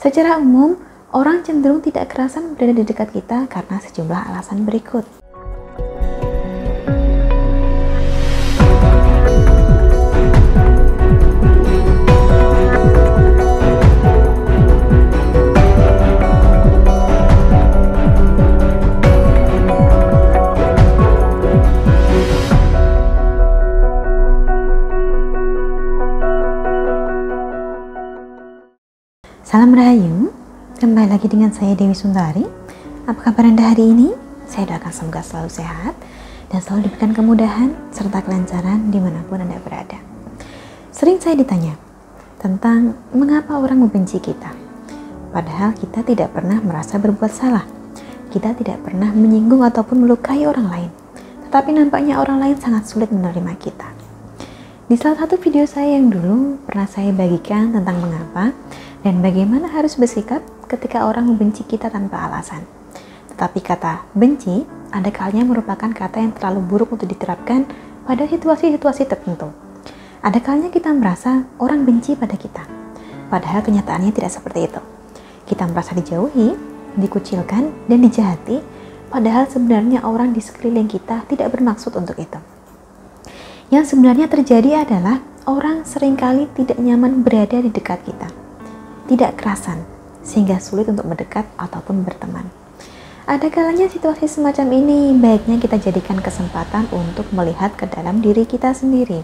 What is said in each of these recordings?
Secara umum, orang cenderung tidak kerasan berada di dekat kita karena sejumlah alasan berikut. Salam Rahayu, kembali lagi dengan saya Dewi Sundari. Apa kabar Anda hari ini? Saya doakan semoga selalu sehat dan selalu diberikan kemudahan serta kelancaran dimanapun Anda berada. Sering saya ditanya tentang mengapa orang membenci kita, padahal kita tidak pernah merasa berbuat salah. Kita tidak pernah menyinggung ataupun melukai orang lain, tetapi nampaknya orang lain sangat sulit menerima kita. Di salah satu video saya yang dulu pernah saya bagikan tentang mengapa dan bagaimana harus bersikap ketika orang membenci kita tanpa alasan. Tetapi kata benci ada kalanya merupakan kata yang terlalu buruk untuk diterapkan pada situasi-situasi tertentu. Ada kalanya kita merasa orang benci pada kita, padahal kenyataannya tidak seperti itu. Kita merasa dijauhi, dikucilkan, dan dijahati, padahal sebenarnya orang di sekeliling kita tidak bermaksud untuk itu. Yang sebenarnya terjadi adalah orang seringkali tidak nyaman berada di dekat kita, tidak kerasan, sehingga sulit untuk mendekat ataupun berteman. Ada kalanya situasi semacam ini baiknya kita jadikan kesempatan untuk melihat ke dalam diri kita sendiri,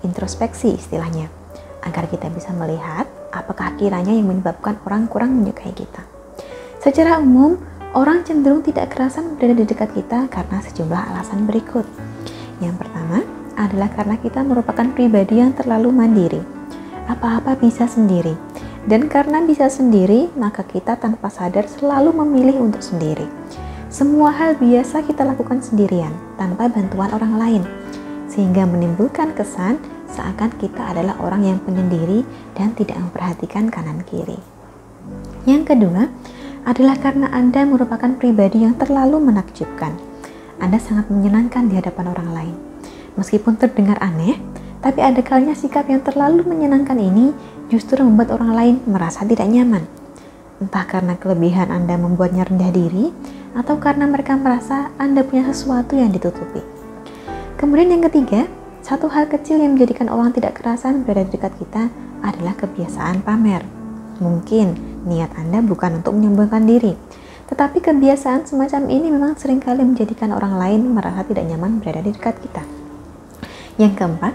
introspeksi istilahnya, agar kita bisa melihat apakah kiranya yang menyebabkan orang kurang menyukai kita. Secara umum, orang cenderung tidak kerasan berada di dekat kita karena sejumlah alasan berikut. Yang pertama adalah karena kita merupakan pribadi yang terlalu mandiri, apa-apa bisa sendiri. Dan karena bisa sendiri, maka kita tanpa sadar selalu memilih untuk sendiri. Semua hal biasa kita lakukan sendirian, tanpa bantuan orang lain, sehingga menimbulkan kesan seakan kita adalah orang yang penyendiri dan tidak memperhatikan kanan kiri. Yang kedua adalah karena Anda merupakan pribadi yang terlalu menakjubkan. Anda sangat menyenangkan di hadapan orang lain. Meskipun terdengar aneh, tapi ada kalanya sikap yang terlalu menyenangkan ini justru membuat orang lain merasa tidak nyaman. Entah karena kelebihan Anda membuatnya rendah diri, atau karena mereka merasa Anda punya sesuatu yang ditutupi. Kemudian yang ketiga, satu hal kecil yang menjadikan orang tidak kerasan berada di dekat kita adalah kebiasaan pamer. Mungkin niat Anda bukan untuk menyombongkan diri, tetapi kebiasaan semacam ini memang seringkali menjadikan orang lain merasa tidak nyaman berada di dekat kita. Yang keempat,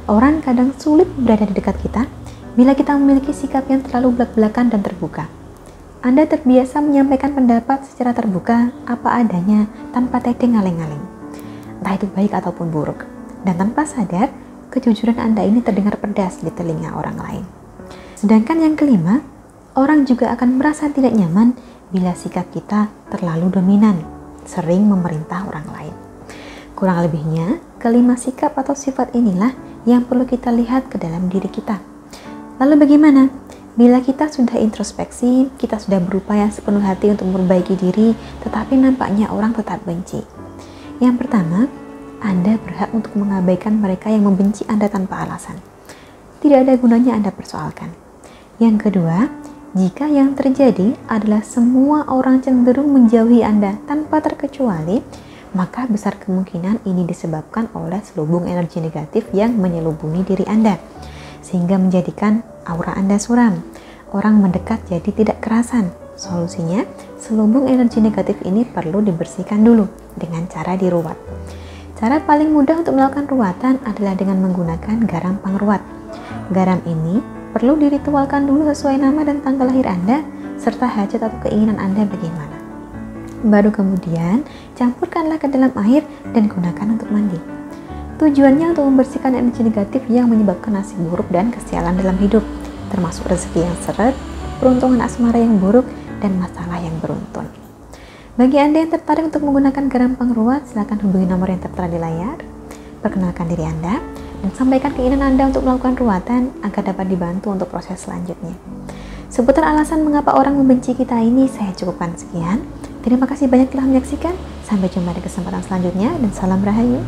orang kadang sulit berada di dekat kita bila kita memiliki sikap yang terlalu belak-belakan dan terbuka. Anda terbiasa menyampaikan pendapat secara terbuka apa adanya tanpa tedeng ngaleng-ngaleng. Entah itu baik ataupun buruk. Dan tanpa sadar, kejujuran Anda ini terdengar pedas di telinga orang lain. Sedangkan yang kelima, orang juga akan merasa tidak nyaman bila sikap kita terlalu dominan, sering memerintah orang lain. Kurang lebihnya, kelima sikap atau sifat inilah yang perlu kita lihat ke dalam diri kita. Lalu bagaimana? Bila kita sudah introspeksi, kita sudah berupaya sepenuh hati untuk memperbaiki diri, tetapi nampaknya orang tetap benci. Yang pertama, Anda berhak untuk mengabaikan mereka yang membenci Anda tanpa alasan. Tidak ada gunanya Anda persoalkan. Yang kedua, jika yang terjadi adalah semua orang cenderung menjauhi Anda tanpa terkecuali, maka besar kemungkinan ini disebabkan oleh selubung energi negatif yang menyelubungi diri Anda, sehingga menjadikan aura Anda suram. Orang mendekat jadi tidak kerasan. Solusinya, selubung energi negatif ini perlu dibersihkan dulu dengan cara diruat. Cara paling mudah untuk melakukan ruatan adalah dengan menggunakan garam pengruat. Garam ini perlu diritualkan dulu sesuai nama dan tanggal lahir Anda, serta hajat atau keinginan Anda bagaimana. Baru kemudian, campurkanlah ke dalam air dan gunakan untuk mandi. Tujuannya untuk membersihkan energi negatif yang menyebabkan nasib buruk dan kesialan dalam hidup, termasuk rezeki yang seret, peruntungan asmara yang buruk, dan masalah yang beruntun. Bagi Anda yang tertarik untuk menggunakan garam pengruat, silakan hubungi nomor yang tertera di layar. Perkenalkan diri Anda, dan sampaikan keinginan Anda untuk melakukan ruatan agar dapat dibantu untuk proses selanjutnya. Seputar alasan mengapa orang membenci kita ini saya cukupkan sekian. Terima kasih banyak telah menyaksikan. Sampai jumpa di kesempatan selanjutnya dan salam Rahayu.